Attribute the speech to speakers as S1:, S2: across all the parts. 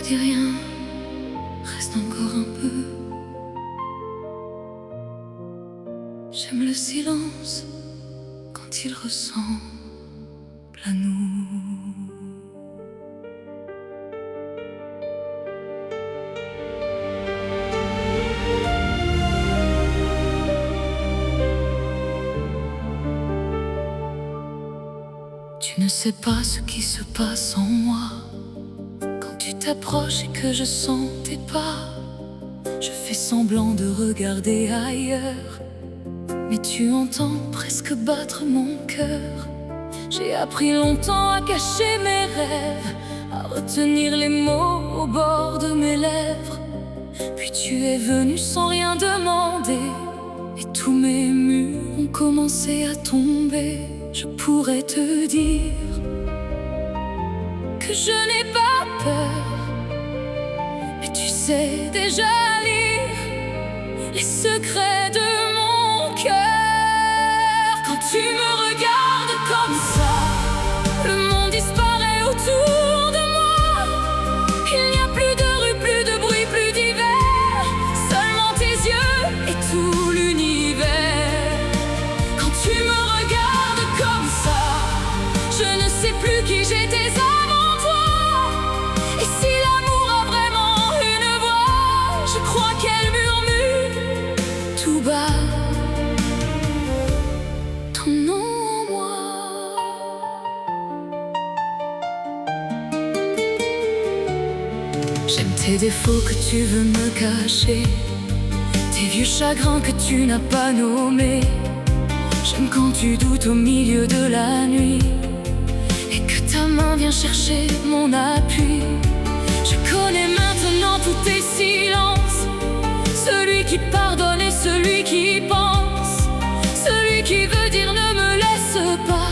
S1: dis rien, reste encore un peu. J'aime le silence quand il ressemble à nous. Tu ne sais pas ce qui se passe en moi. Quand tu t'approches et que je sens tes pas, je fais semblant de regarder ailleurs, mais tu entends presque battre mon cœur. J'ai appris longtemps à cacher mes rêves, à retenir les mots au bord de mes lèvres. Puis tu es venu sans rien demander, et tous mes murs ont commencé à tomber. Je pourrais te dire que je n'ai pas peur, mais tu sais déjà lire les secrets de mon cœur. Quand tu me regardes comme ça, le monde disparaît autour de moi. Il n'y a plus de rue, plus de bruit, plus d'hiver, seulement tes yeux et tout l'univers. Quand tu me regardes comme ça, je ne sais plus qui j'étais avant toi. Et si l'amour a vraiment une voix, je crois qu'elle murmure tout bas ton nom en moi. J'aime tes défauts que tu veux me cacher, tes vieux chagrins que tu n'as pas nommés. J'aime quand tu doutes au milieu de la nuit et que ta main vient chercher mon appui. Je connais maintenant tous tes silences, celui qui pardonne et celui qui pense, celui qui veut dire ne me laisse pas,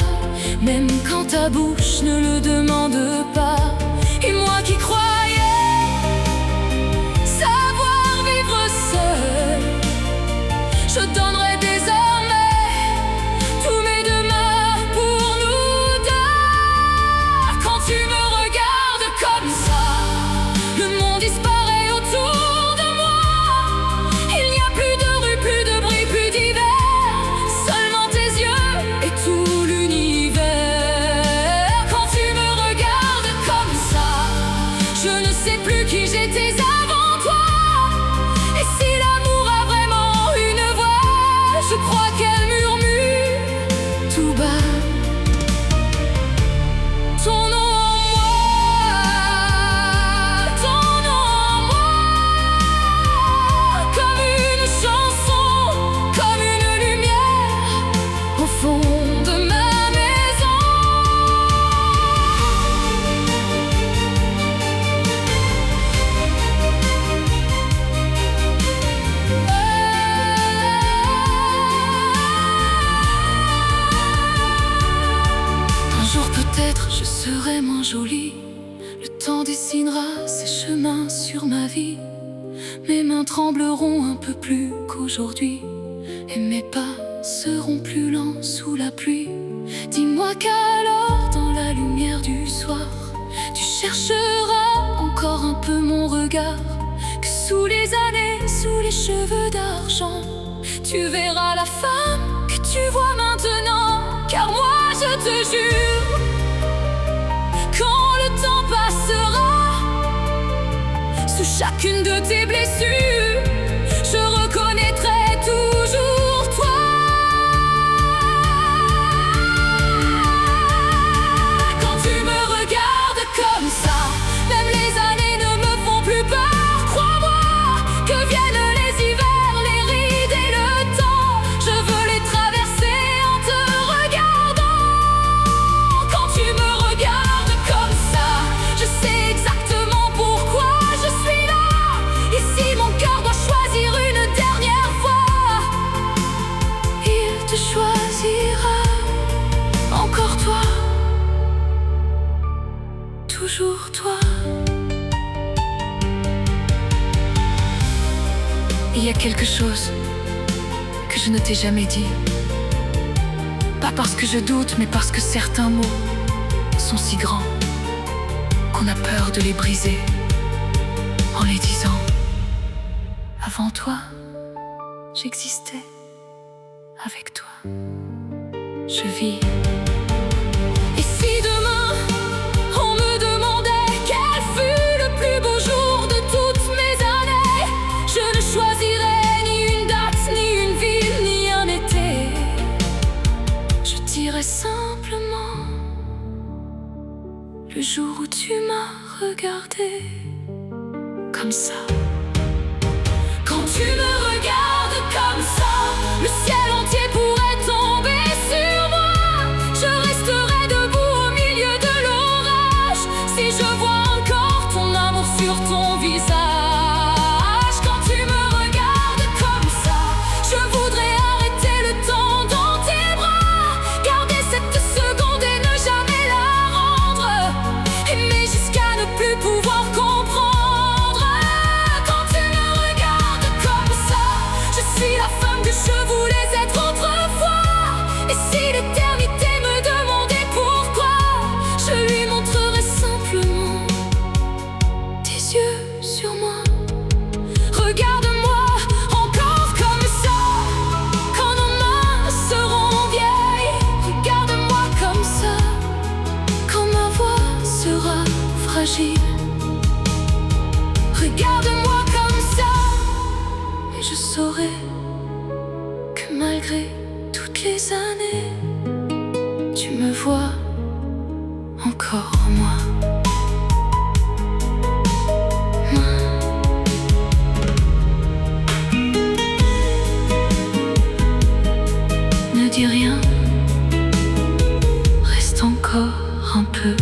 S1: même quand ta bouche ne le demande pas. Et moi qui croyais savoir vivre seul, je donnerai désormais tous mes demain pour nous deux. Quand tu me regardes comme ça, le monde disparaît autour de moi. Il n'y a plus de rue, plus de bruit, plus d'hiver, seulement tes yeux et tout l'univers. Quand tu me regardes comme ça, je ne sais plus qui j'étais avant toi. Et si l'amour a vraiment une voix, je crois qu'elle murmure tout bas ton nom en moi, ton nom en moi, comme une chanson, comme une lumière au fond de ma maison. Un jour peut-être je serai moins jolie, le temps dessinera ses chemins sur ma vie. Mes mains trembleront un peu plus qu'aujourd'hui, et mes pas seront plus lents sous la pluie. Dis-moi qu'alors dans la lumière du soir, tu chercheras encore un peu mon regard, que sous les années, sous les cheveux d'argent, tu verras la femme que tu vois maintenant. Car moi je te jure, quand le temps passera, sous chacune de tes blessures, je reconnaîtrai toujours toi. Quand tu me regardes comme ça, même les années ne me font plus peur. Crois-moi que viennent les hivers, les rides et le temps, je veux les traverser en te regardant. Quand tu me regardes comme ça, je sais exactement pourquoi je suis là. Et si mon cœur doit choisir une dernière fois, il te choisira encore toi, toujours toi. Il y a quelque chose que je ne t'ai jamais dit, pas parce que je doute, mais parce que certains mots sont si grands qu'on a peur de les briser. en les disant: avant toi, j'existais, avec toi, je vis. Et si demain, on me demandait quel fut le plus beau jour de toutes mes années, je ne choisirais ni une date, ni une ville, ni un été. Je dirais simplement: le jour où tu m'as regardé comme ça. Quand tu me regardes comme ça, le ciel entier pourrait tomber sur moi. Je resterai debout au milieu de l'orage si je vois encore ton amour sur ton visage. Quand tu me regardes comme ça, je voudrais arrêter le temps dans tes bras, garder cette seconde et ne jamais la rendre, aimer jusqu'à ne plus pouvoir comprendre. Quand tu me regardes comme ça, je suis la femme que je voulais être autrefois. Et si l'éternité me demandait pourquoi, je lui montrerais simplement tes yeux sur moi. Regarde-moi encore comme ça, quand nos mains seront vieilles. Regarde-moi comme ça, quand ma voix sera fragile. Regarde-moi comme ça, et je saurai que malgré toutes les années, tu me vois encore moi. Ne dis rien, reste encore un peu.